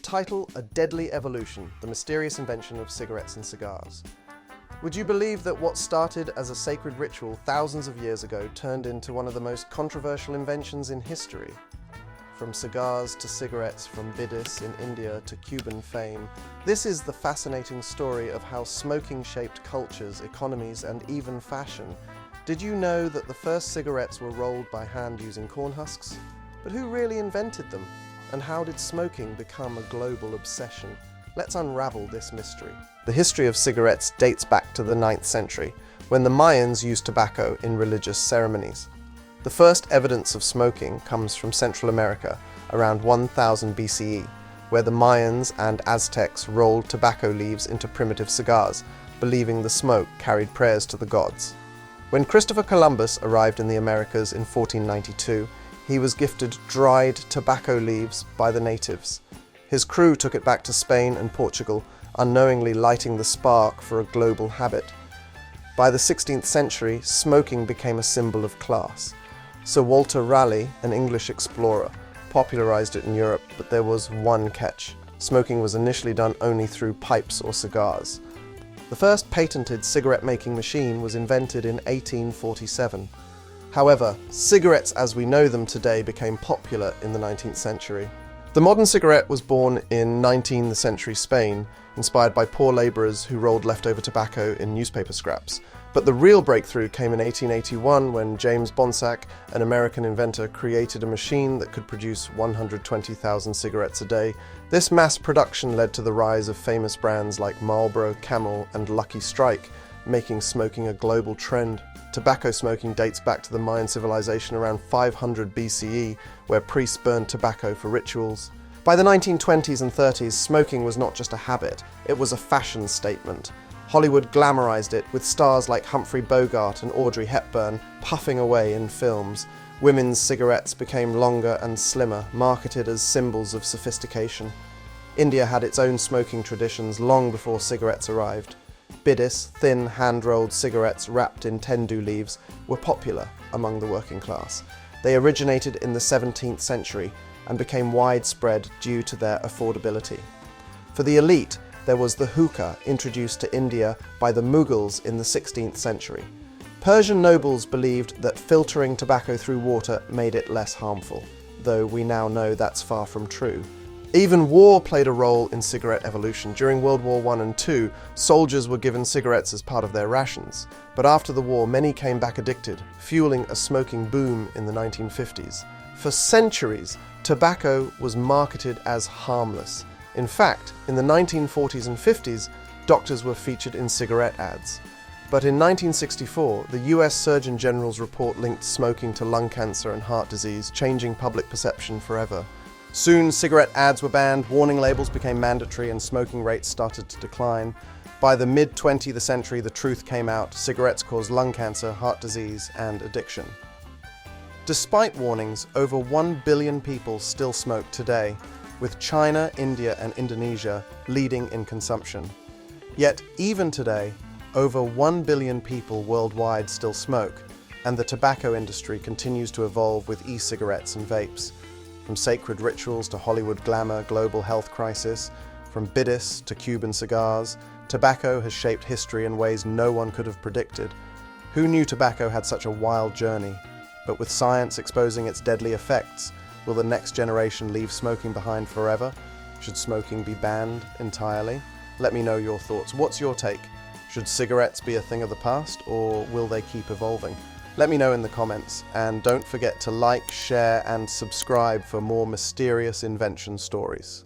Title: A Deadly Evolution, the Mysterious Invention of Cigarettes and Cigars. Would you believe that what started as a sacred ritual thousands of years ago turned into one of the most controversial inventions in history? From cigars to cigarettes, from bidis in India to Cuban fame, this is the fascinating story of how smoking shaped cultures, economies, and even fashion. Did you know that the first cigarettes were rolled by hand using corn husks? But who really invented them? And how did smoking become a global obsession? Let's unravel this mystery. The history of cigarettes dates back to the 9th century, when the Mayans used tobacco in religious ceremonies. The first evidence of smoking comes from Central America, around 1000 BCE, where the Mayans and Aztecs rolled tobacco leaves into primitive cigars, believing the smoke carried prayers to the gods. When Christopher Columbus arrived in the Americas in 1492, he was gifted dried tobacco leaves by the natives. His crew took it back to Spain and Portugal, unknowingly lighting the spark for a global habit. By the 16th century, smoking became a symbol of class. Sir Walter Raleigh, an English explorer, popularized it in Europe, but there was one catch. Smoking was initially done only through pipes or cigars. The first patented cigarette-making machine was invented in 1847. However, cigarettes as we know them today became popular in the 19th century. The modern cigarette was born in 19th century Spain, inspired by poor labourers who rolled leftover tobacco in newspaper scraps. But the real breakthrough came in 1881 when James Bonsack, an American inventor, created a machine that could produce 120,000 cigarettes a day. This mass production led to the rise of famous brands like Marlboro, Camel, and Lucky Strike, making smoking a global trend. Tobacco smoking dates back to the Mayan civilization around 500 BCE, where priests burned tobacco for rituals. By the 1920s and 30s, smoking was not just a habit, it was a fashion statement. Hollywood glamorized it, with stars like Humphrey Bogart and Audrey Hepburn puffing away in films. Women's cigarettes became longer and slimmer, marketed as symbols of sophistication. India had its own smoking traditions long before cigarettes arrived. Bidis, thin, hand-rolled cigarettes wrapped in tendu leaves, were popular among the working class. They originated in the 17th century and became widespread due to their affordability. For the elite, there was the hookah, introduced to India by the Mughals in the 16th century. Persian nobles believed that filtering tobacco through water made it less harmful, though we now know that's far from true. Even war played a role in cigarette evolution. During World War I and II, soldiers were given cigarettes as part of their rations. But after the war, many came back addicted, fueling a smoking boom in the 1950s. For centuries, tobacco was marketed as harmless. In fact, in the 1940s and 50s, doctors were featured in cigarette ads. But in 1964, the US Surgeon General's report linked smoking to lung cancer and heart disease, changing public perception forever. Soon, cigarette ads were banned, warning labels became mandatory, and smoking rates started to decline. By the mid-20th century, the truth came out: cigarettes cause lung cancer, heart disease, and addiction. Despite warnings, over 1 billion people still smoke today, with China, India, and Indonesia leading in consumption. Yet, even today, over 1 billion people worldwide still smoke, and the tobacco industry continues to evolve with e-cigarettes and vapes. From sacred rituals to Hollywood glamour, global health crisis, from bidis to Cuban cigars, tobacco has shaped history in ways no one could have predicted. Who knew tobacco had such a wild journey? But with science exposing its deadly effects, will the next generation leave smoking behind forever? Should smoking be banned entirely? Let me know your thoughts. What's your take? Should cigarettes be a thing of the past, or will they keep evolving? Let me know in the comments, and don't forget to like, share, and subscribe for more mysterious invention stories.